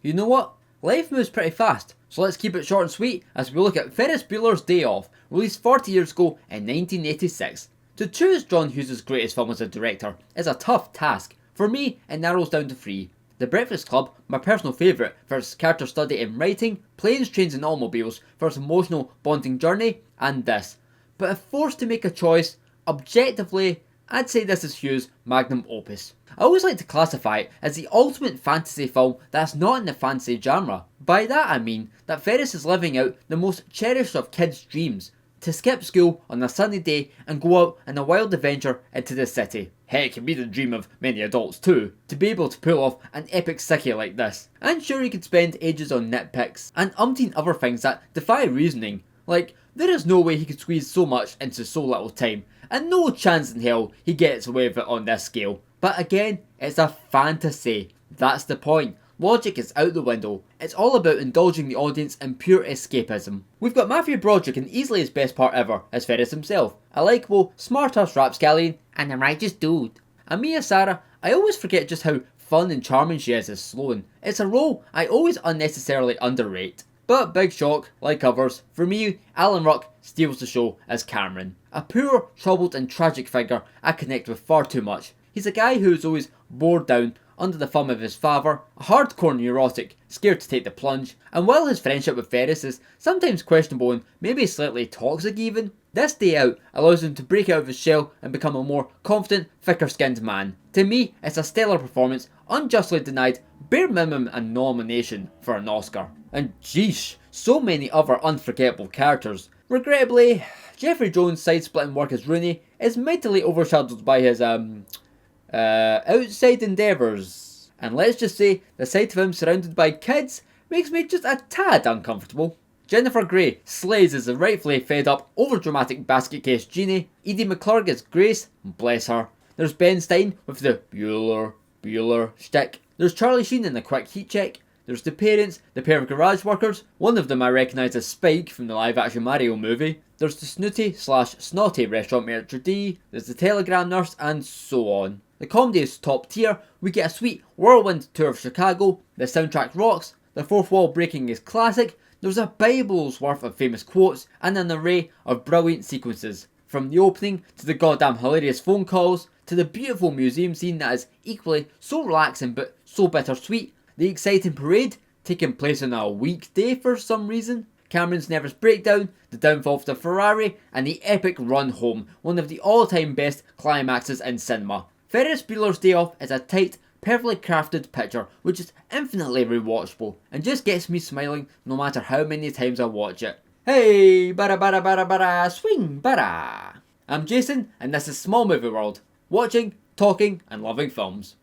You know what? Life moves pretty fast, so let's keep it short and sweet as we look at Ferris Bueller's Day Off, released 40 years ago in 1986. To choose John Hughes' greatest film as a director is a tough task. For me, it narrows down to three. The Breakfast Club, my personal favourite for its character study in writing, Planes, Trains and Automobiles for its emotional bonding journey, and this. But if forced to make a choice, objectively, I'd say this is Hughes' magnum opus. I always like to classify it as the ultimate fantasy film that's not in the fantasy genre. By that I mean that Ferris is living out the most cherished of kids' dreams, to skip school on a sunny day and go out on a wild adventure into the city. Heck, it can be the dream of many adults too, to be able to pull off an epic sickie like this. And sure, you could spend ages on nitpicks and umpteen other things that defy reasoning, like there is no way he could squeeze so much into so little time, and no chance in hell he gets away with it on this scale. But again, it's a fantasy. That's the point. Logic is out the window. It's all about indulging the audience in pure escapism. We've got Matthew Broderick in easily his best part ever as Ferris himself, a likeable, smart-ass rapscallion, and a righteous dude. And Mia Sara, I always forget just how fun and charming she is as Sloane. It's a role I always unnecessarily underrate. But big shock, like others, for me, Alan Ruck steals the show as Cameron. A poor, troubled and tragic figure I connect with far too much. He's a guy who's always bored down under the thumb of his father, a hardcore neurotic, scared to take the plunge, and while his friendship with Ferris is sometimes questionable and maybe slightly toxic even, this day out allows him to break out of his shell and become a more confident, thicker-skinned man. To me, it's a stellar performance, unjustly denied bare minimum a nomination for an Oscar. And jeesh, so many other unforgettable characters. Regrettably, Jeffrey Jones' side-splitting work as Rooney is mightily overshadowed by his outside endeavours. And let's just say, the sight of him surrounded by kids makes me just a tad uncomfortable. Jennifer Grey slays as the rightfully fed up, overdramatic basket case Jeannie. Edie McClurg as Grace, bless her. There's Ben Stein with the Bueller shtick. There's Charlie Sheen in the quick heat check. There's the parents, the pair of garage workers. One of them I recognise as Spike from the live action Mario movie. There's the snooty/snotty restaurant manager D. There's the telegram nurse, and so on. The comedy is top tier. We get a sweet whirlwind tour of Chicago. The soundtrack rocks. The fourth wall breaking is classic. There's a Bible's worth of famous quotes and an array of brilliant sequences. From the opening to the goddamn hilarious phone calls to the beautiful museum scene that is equally so relaxing but so bittersweet. The exciting parade taking place on a weekday for some reason. Cameron's nervous breakdown, the downfall of the Ferrari, and the epic run home, one of the all-time best climaxes in cinema. Ferris Bueller's Day Off is a tight, perfectly crafted picture which is infinitely rewatchable and just gets me smiling no matter how many times I watch it. Hey, bara bara bara bara, swing bara. I'm Jason and this is Small Movie World, watching, talking and loving films.